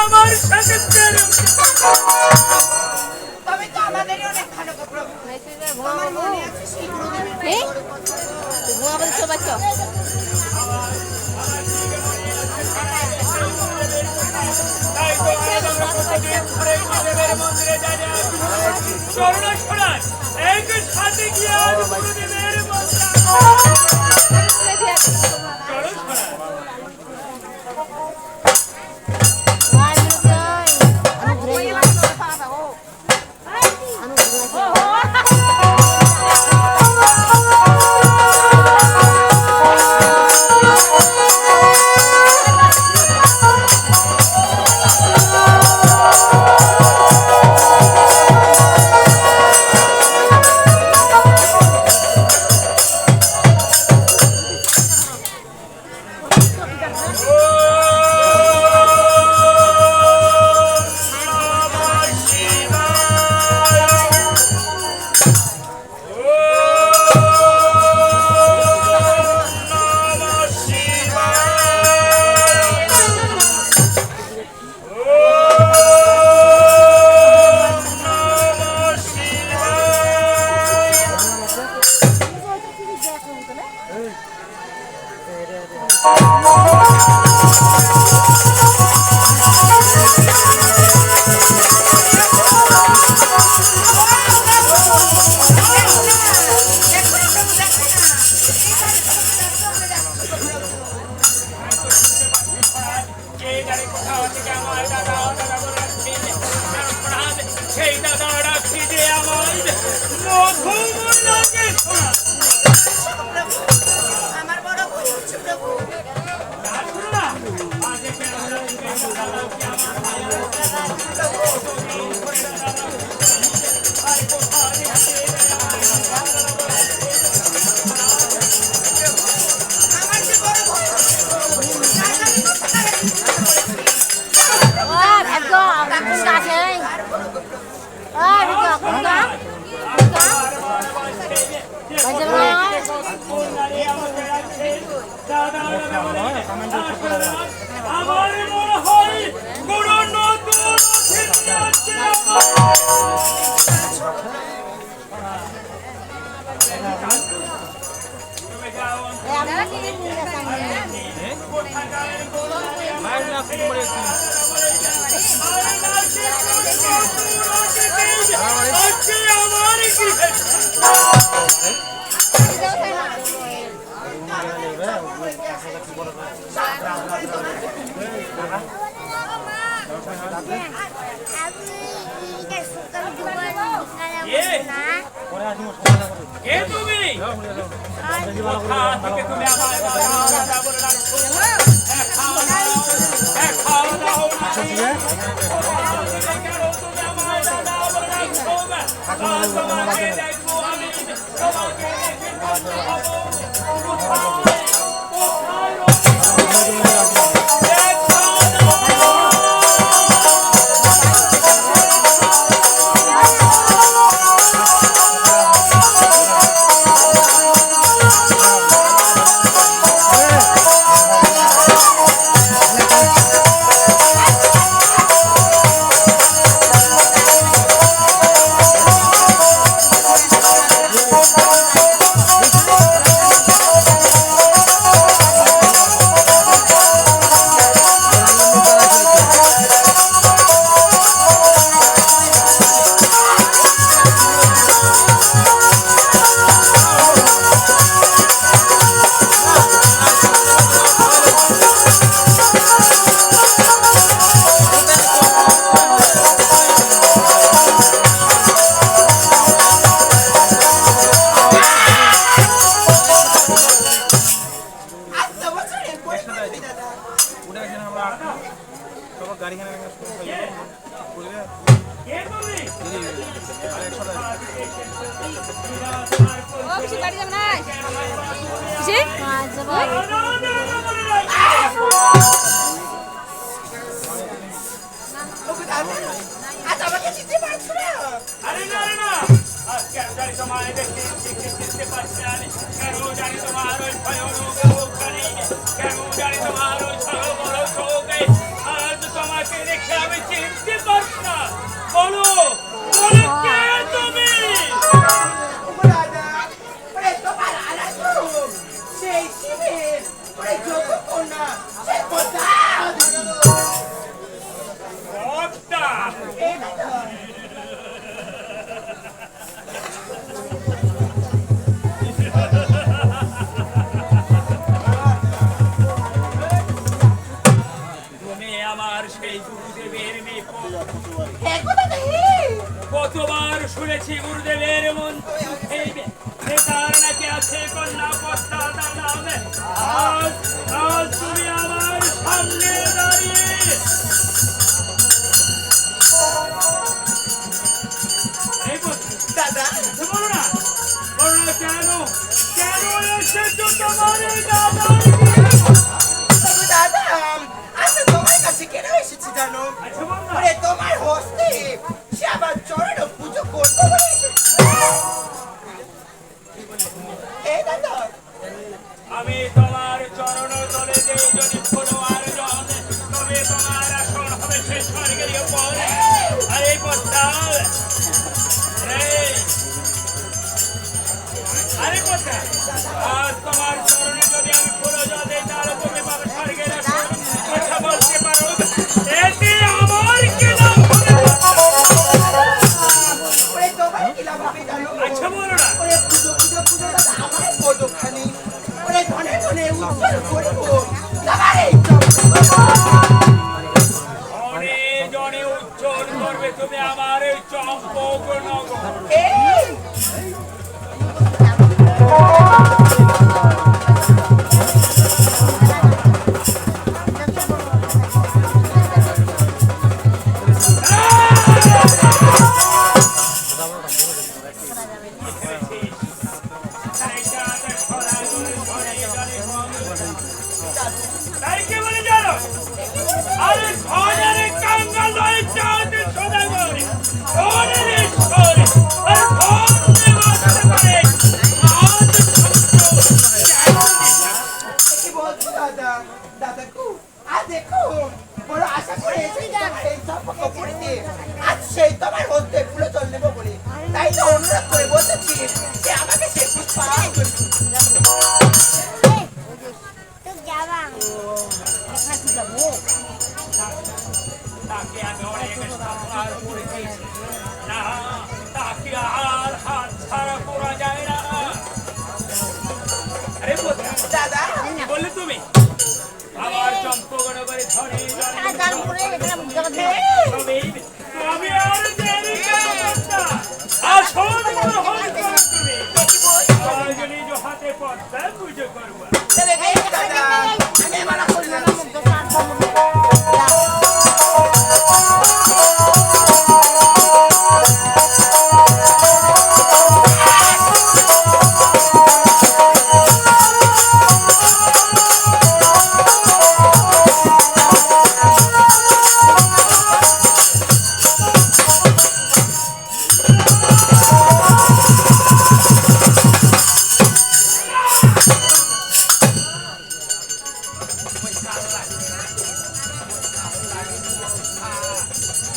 আমার সাথে তবে তো আমাদেরই অনেক ভালো গো প্রভু। আমার মনে আছে সেই গুরুদেবের ঘুমাবেন তো বাচ্চা তাই তো আমরা প্রতিদিন ঘরে গুরুদেবের মন্দিরে যাই চরণ শোনায় এই যে সাথে গিয়ে গুরুদেবের মন্দিরে চরণ শোনায় সেই দাদা রাখি যে আমার মধুমনাকে আমার বড় ভুল হচ্ছে প্রভু। আমার যে বড় ভুল আমার মনে হয় কোনো নতুন আজ আমাকে চিনতে পারছো না? আরে না কেন জানি তোমার চিনতে পারছি না কেন জানি তোমার ওই ভয়ানক কেন জানি তোমার ওই বড় চোখে আজ তোমাকে দেখে সেই গুরুদেবের মেয়ে হ্যাঁ গো দাদা কতবার শুনেছি গুরুদেবের মন্ত্রে তার নাকি আছে কন্যা পদ্মা তার নামে। আজ আজ তুমি আমার সামনে দাঁড়িয়ে এই দাদা বলো না কেন কেন এসেছো তোমার এই দাদার তবে দাদা আমি তোমার কাছে কেন এসেছি জানো? আচ্ছা বল না। ওরে তোমার হস্তে সে আবার চরণ পুজো করতে বলে এসেছে। এই দাদা আমি তোমার চরণ তলে দেই যদি কোনো আর জন, তবে তোমার আসন হবে সে স্বর্গের উপর। আর এই পদ্মা আরে পদ্মা আজ তোমার চরণে যদি আমি ফুলো জল দেই তাহলে তুমি পাবে স্বর্গের আসন। কথা বলতে পারো এতে আমার কি লাভ হবে? ওরে তোমার কি লাভ হবে জানো? আচ্ছা বলো না। ওরে পুজো দাদা আমার পদখানি ওরে ধনে ধনে উজ্জ্বল করবো তোমার এই অনেক জনে উজ্জ্বল করবে তুমি আমার এই চম্পক নগর। এই তাই কে বলে জানো? আরে ধনের কাঙ্গাল নয় চাঁদ সদাগরে, ধনের ঈশ্বরে, আর ধন যে বাঁচতে পারে, আজ কি বলছো দাদা? দাদা কু আজ দেখো বড় আশা করে এসেছি তোমার এই চম্পক পড়তে। আজ সেই তোমার হস্তে ফুলে জল নেবো বলে তাই তো অনুরোধ করে বলতেছি যে আমাকে সে পুষ্পায়ন করবে। তাকে আমি অনেক সাবধান করে দিয়েছি। না, তাকে আর হাত ছাড়া করা যায় না। আরে বোঝা, দাদা কি বললে তুমি? আমার চম্পকনগরে ধনী আমি আর দেরি করব না। আসল গ্রহণ করো তুমি। আজ নিজ হাতে পদ্মা পুজো করবো। তবে বেশ দাদা আমি মানা করলাম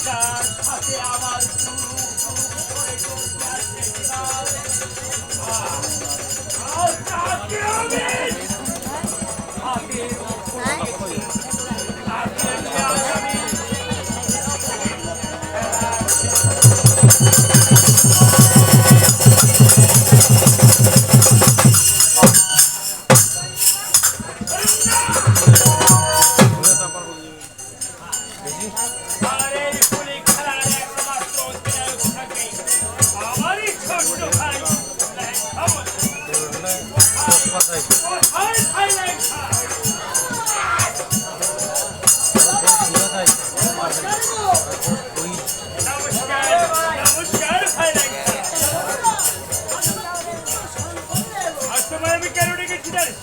তার সাথে আমার আর তাকে আমি হাতের তাকে নিয়ে আগামী আর এই পুলি খেলার একমাত্র অধিনায়ক থাকে আমারই ছোট্ট ভাই লেখা বলে। কোথায় ভাই লেখা? নমস্কার নমস্কার ভাই লেখা। আজ তোমায় আমি কেন ডেকেছি জানিস?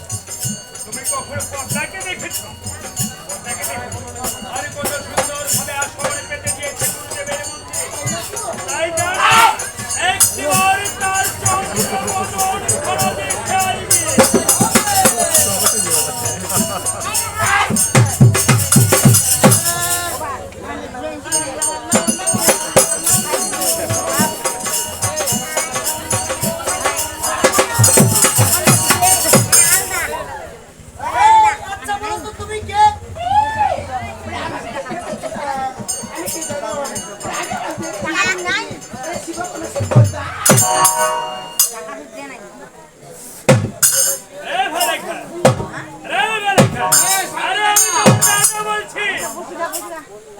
তুমি কখনো পদ্মাকে দেখেছো? পদ্মাকে দেখেছো? আরে কত সুন্দর ভাবে আসর পেতে দিয়েছে গুরুদেবের মন্দিরে। তাই জানো একটিবার তার চন্দ্রবদন করা দেখে আইবি। আচ্ছা বলো তো তুমি কে? আমি কি জানো? শিব কোনো শিবতা এ ভাই লেখা, রে ভাই লেখা, আরে আমি তোর দাদা বলছি।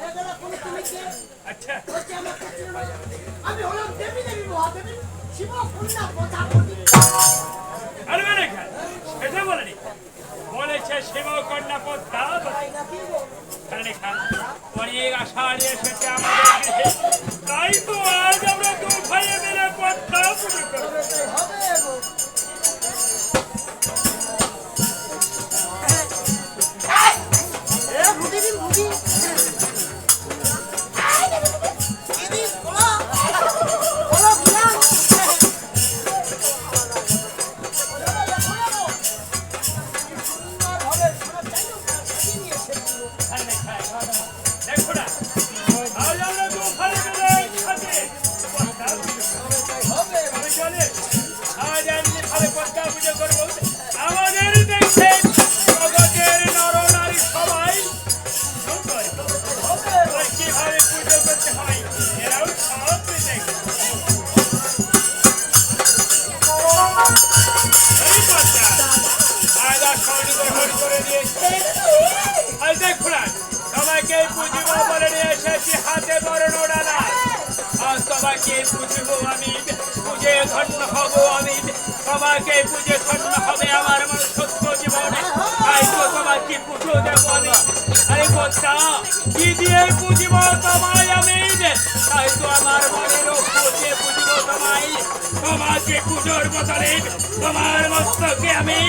এগুলো কোন তুমি কে? আচ্ছা বলছি আমাকে চিনো না? আমি হলাম দেবী দেবী মহাদেবী শিব কন্যা প্রজাপতি। আরে মানে খান এটা বলেনি বলেছে শিব কন্যা পদ্মাবতী তাই নাকি গো? আরে খান অনেক আশা নিয়ে এসেছে আমাদের গৃহে তাই তো আজ আমরা দু ভাইয়ে মিলে পদ্মা পুজো করবো তবে তাই হবে গো। এ রুটি দিন রুটি। দিদি বলো বলো বিয়ান। আরে খান দেখো না আজ আমরা দু ভাইয়ে মিলে একসাথে পদ্মা পুজো করবো আমি চলে আজ এমনি ভাবে পদ্মা পুজো করবো আমাদের দেখছেন জগতের নর নারী সবাই সুন্দর আর কিভাবে পুজো করতে হয় এরাও সব দেখে এই পদ্মা আজ আর স্বর্ণ গ্রহণ করে দিয়েছে আজ দেখুন সবাইকে পুজিব বলে নিয়ে এসেছি হাতে বরণ ডালা আজ সবাইকে পুজিব আমি পুজে ধন্য হব আমি সবাইকে পুজে ধন্য হবে আমার মনুষ্যত্ব জীবনে তাই তো সবাইকে পুজো দেব আমি আরে পদ্মা কি দিয়ে পুজিব তোমায় আমি তাই তো আমার মনের পুজে পুজিব তোমায় তোমাকে পুজোর বদলে তোমার মস্তকে আমি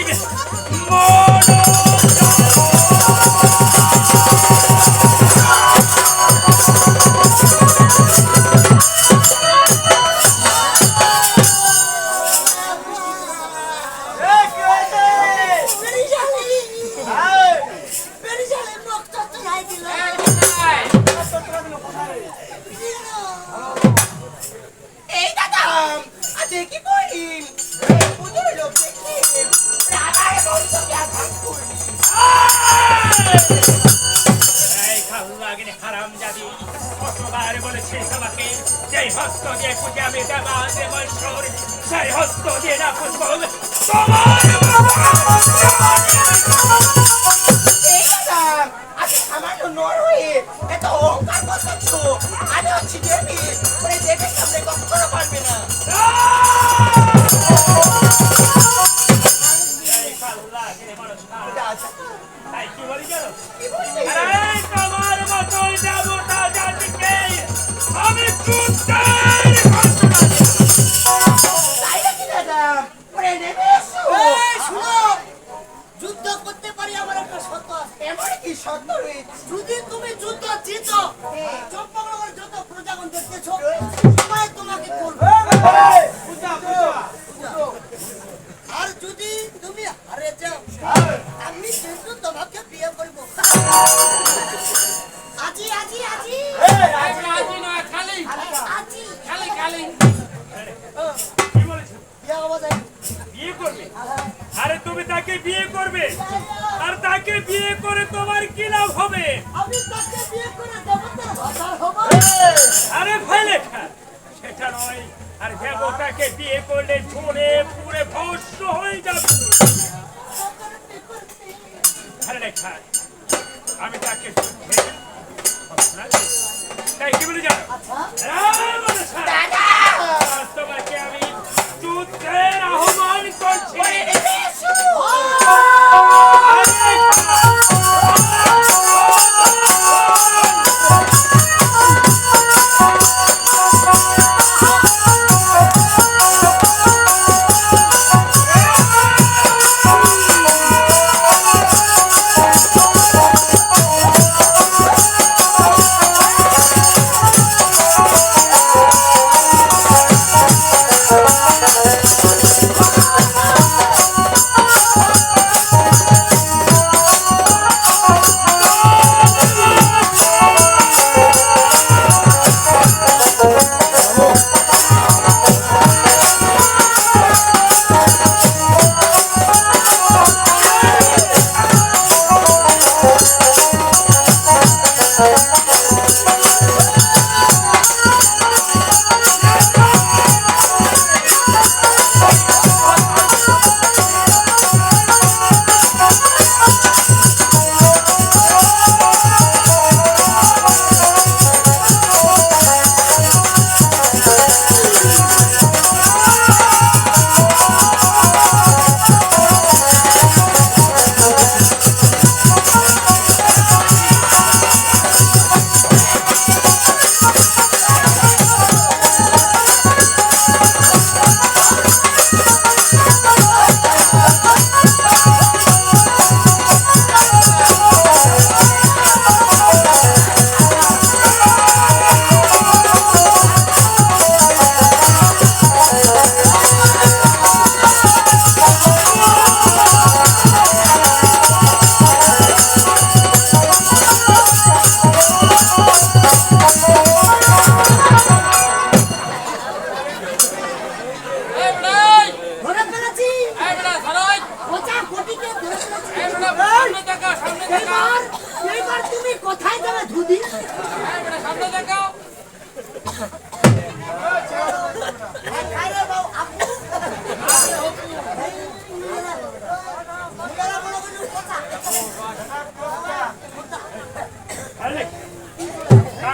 এই দাদা আজকে কি করিম পুজোর লোক দেখি আমার বন্ধুকে আঘাত করলি এই খাল্লাগিনী হারামজাদি কতবার বলেছে তোমাকে যেই হস্ত দিয়ে পূজা আমি দেবা দেবশ্বর সেই হস্ত দিয়ে না পুজব তোমার এই দাদা আজকে সামান্য নর হয়ে এত অহংকার করছো আমি হচ্ছি দেবী ওই দেবীর সামনে কখনো পারবে না এই খাল্লাগিনী মানুষ দাদা তাই কি বলি জানো কি বললি এই তোমার মতো দেবতা জাতিকে আমি যুদ্ধের ঘোষণা দিলাম তাই নাকি দাদা ওরে নেমে এসো এই শুনো, যুদ্ধ করতে পারি আমার একটা শর্ত আছে। এমন কি সত্য রয়েছে যদি তুমি যুদ্ধ জিতো চম্পকনগর যত প্রজাগণ দেখতেছো সবাই তোমাকে করবে আর যদি তুমি হারে যাও আমি কিন্তু তোমাকে বিয়ে করব আজি আজি আজি আজি কি বলেছো বিয়ে হওয়া যায় বিয়ে করবে আরে তুমি তাকে বিয়ে করবে আর তাকে বিয়ে করে তোমার কি লাভ হবে আমি তাকে বিয়ে করে দেবতার ভাষার হব আরে ভাই লেখা সেটা নয় আর দেবতাকে বিয়ে করলে ঝরে পুরে ভস্ম হয়ে যাবে আরে লেখা আমি তাকে তাই কি বলে জানো এই মানুষা, আজ তোমাকে আমি যুদ্ধের আহ্বান করছি নেমে এসো আরে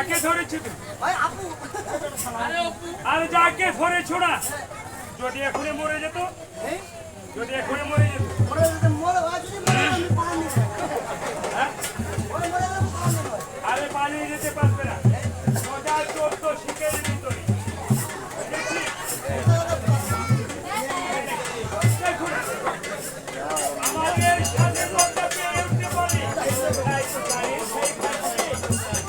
কাকে ধরেছি তুমি? ওই আপু আর যাকে ধরেছো না, যদি এখনই মরে যেত, এই যদি এখনই মরে যেত, মরে যদি মরে হয় যদি মরে আমি পানি হ্যাঁ? মরে মরে আমি পানি হয় আরে পালিয়ে যেতে পারবে না। সোজা 14 শিকের ভিতরে। দেখছি? দেখুন, আমাদের সাথে কথা পেয়ে উঠতে পারে। তাই তো জানি, সেই খাচ্ছে।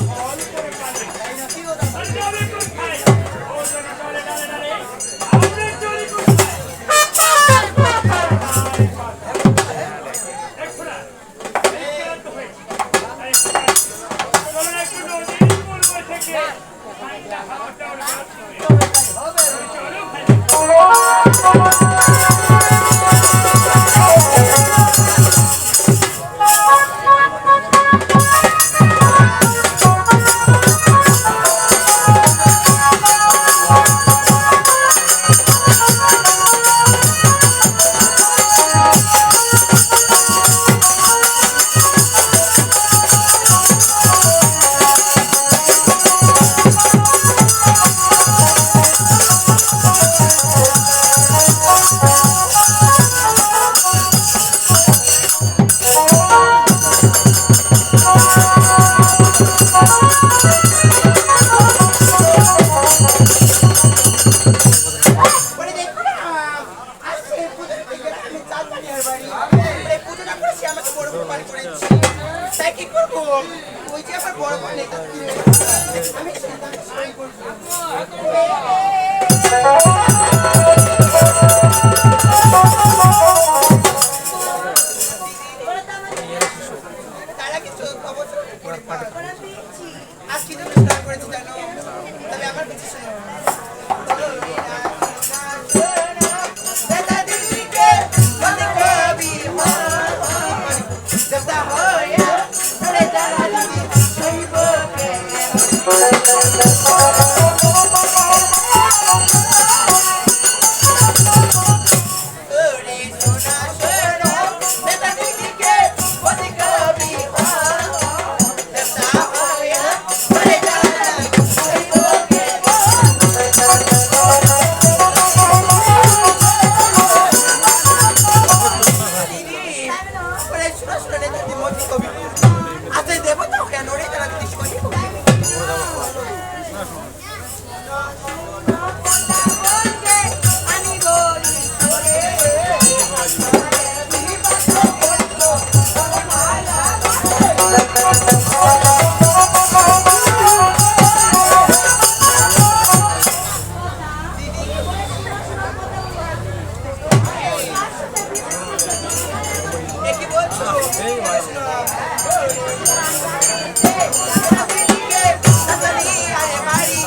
ফল করে কাঁদে। কি ওটা আর যাবে কোথায়? ও যেন ডালে ডালে ডালে। আমাদের চলি কোথায়? দেখো না, এই ক্লান্ত হয়েছে। তাই একটু কাঁদছি। চলুন একটু নদীর পূর্ব থেকে ঠান্ডা হাওয়াটা ওর কাছে হবে। চলো ভাই। বলে দেখো না, আজ সেই পুজোর দিকে আমি চাল পানির বাড়ি। এই পুজোটা করে সে আমাকে বড় প্রমাণ করেছে। তাই কি করবো? ওই যে আমার বড় বোন নেতা ছিল। আমি সেটা সই করবো। তারা কি 14 বছর পরে পার। আজ কি জন্য স্নান করেছি জানো? তবে আমার কিছু শোনো। দাদা দিদিকে বলে কবি মন দাদা হইয়া রে দাদা দিদি সইবকে ওরে সোনা সোনা দাদা দিদিকে বলে কবি মন দাদা হইয়া রে দাদা দিদি সইবকে ওরে সোনা সোনা দাদা দিদি মতি কবি আতে দেব তো কেন রে দাদা দিদি সইবকে কি বলছো দাদা দিদি আরে বাড়ি